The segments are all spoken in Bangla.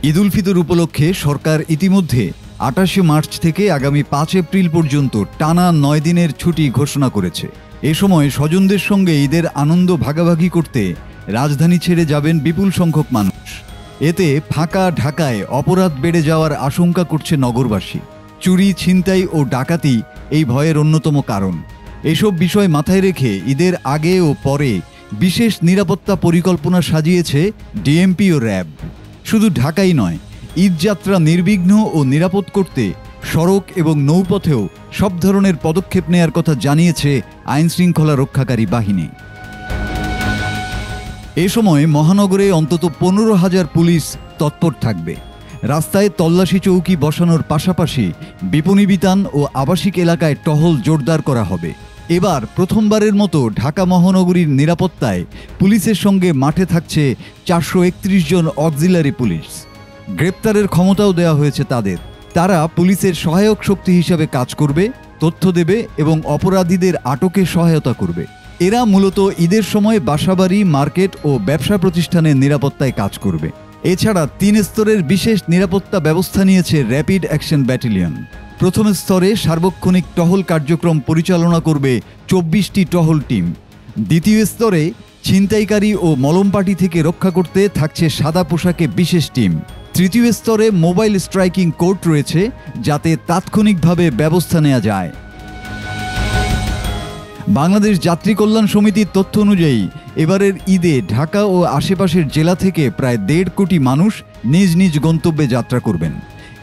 ঈদ উল ফিতর উপলক্ষে সরকার ইতিমধ্যে ২৮ মার্চ থেকে আগামী ৫ এপ্রিল পর্যন্ত টানা ৯ দিনের ছুটি ঘোষণা করেছে। এ সময় স্বজনদের সঙ্গে ঈদের আনন্দ ভাগাভাগি করতে রাজধানী ছেড়ে যাবেন বিপুল সংখ্যক মানুষ। এতে ফাঁকা ঢাকায় অপরাধ বেড়ে যাওয়ার আশঙ্কা করছে নগরবাসী। চুরি, ছিনতাই ও ডাকাতি এই ভয়ের অন্যতম কারণ। এসব বিষয় মাথায় রেখে ঈদের আগে ও পরে বিশেষ নিরাপত্তা পরিকল্পনা সাজিয়েছে ডিএমপি ও র্যাব। শুধু ঢাকাই নয়, ঈদযাত্রা নির্বিঘ্ন ও নিরাপদ করতে সড়ক এবং নৌপথেও সব ধরনের পদক্ষেপ নেয়ার কথা জানিয়েছে আইনশৃঙ্খলা রক্ষাকারী বাহিনী। এ সময় মহানগরে অন্তত ১৫,০০০ পুলিশ তৎপর থাকবে। রাস্তায় তল্লাশি চৌকি বসানোর পাশাপাশি বিপণী বিতান ও আবাসিক এলাকায় টহল জোরদার করা হবে। এবার প্রথমবারের মতো ঢাকা মহানগরীর নিরাপত্তায় পুলিশের সঙ্গে মাঠে থাকছে ৪৩১ জন অক্সিলারি পুলিশ। গ্রেপ্তারের ক্ষমতাও দেওয়া হয়েছে তাদের। তারা পুলিশের সহায়ক শক্তি হিসাবে কাজ করবে, তথ্য দেবে এবং অপরাধীদের আটকে সহায়তা করবে। এরা মূলত ঈদের সময় বাসাবাড়ি, মার্কেট ও ব্যবসা প্রতিষ্ঠানের নিরাপত্তায় কাজ করবে। এছাড়া ৩ স্তরের বিশেষ নিরাপত্তা ব্যবস্থা নিয়েছে র্যাপিড অ্যাকশন ব্যাটালিয়ন। প্রথম স্তরে সার্বক্ষণিক টহল কার্যক্রম পরিচালনা করবে ২৪টি টহল টিম। দ্বিতীয় স্তরে ছিনতাইকারী ও মলমপাটি থেকে রক্ষা করতে থাকছে সাদা পোশাকে বিশেষ টিম। তৃতীয় স্তরে মোবাইল স্ট্রাইকিং কোর্ট রয়েছে, যাতে তাৎক্ষণিকভাবে ব্যবস্থা নেওয়া যায়। বাংলাদেশ যাত্রী কল্যাণ সমিতির তথ্য অনুযায়ী এবারের ঈদে ঢাকা ও আশেপাশের জেলা থেকে প্রায় ১.৫ কোটি মানুষ নিজ নিজ গন্তব্যে যাত্রা করবেন।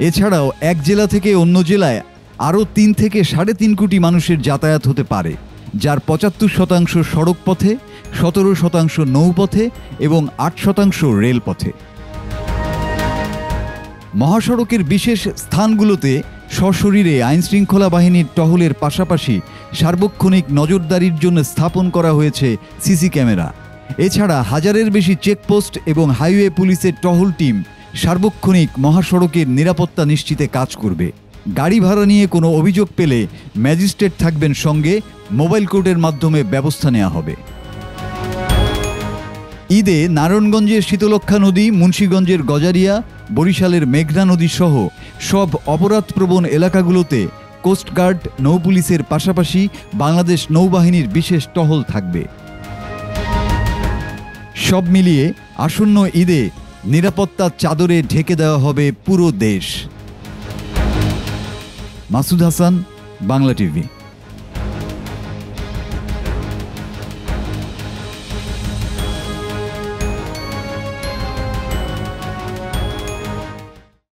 এছাড়াও এক জেলা থেকে অন্য জেলায় আরও ৩ থেকে ৩.৫ কোটি মানুষের যাতায়াত হতে পারে, যার ৭৫% সড়ক পথে, ১৭% নৌপথে এবং ৮% রেলপথে। মহাসড়কের বিশেষ স্থানগুলোতে সশরীরে আইনশৃঙ্খলা বাহিনীর টহলের পাশাপাশি সার্বক্ষণিক নজরদারির জন্য স্থাপন করা হয়েছে সিসি ক্যামেরা। এছাড়া হাজারের বেশি চেকপোস্ট এবং হাইওয়ে পুলিশের টহল টিম সার্বক্ষণিক মহাসড়কের নিরাপত্তা নিশ্চিতে কাজ করবে। গাড়ি ভাড়া নিয়ে কোনো অভিযোগ পেলে ম্যাজিস্ট্রেট থাকবেন সঙ্গে, মোবাইল কোর্টের মাধ্যমে ব্যবস্থা নেওয়া হবে। ঈদে নারায়ণগঞ্জের শীতলক্ষ্যা নদী, মুন্সিগঞ্জের গজারিয়া, বরিশালের মেঘনা নদী সহ সব অপরাধপ্রবণ এলাকাগুলোতে কোস্টগার্ড, নৌপুলিশের পাশাপাশি বাংলাদেশ নৌবাহিনীর বিশেষ টহল থাকবে। সব মিলিয়ে আসন্ন ঈদে নিরাপত্তার চাদরে ঢেকে দেওয়া হবে পুরো দেশ। মাসুদ হাসান, বাংলা টিভি।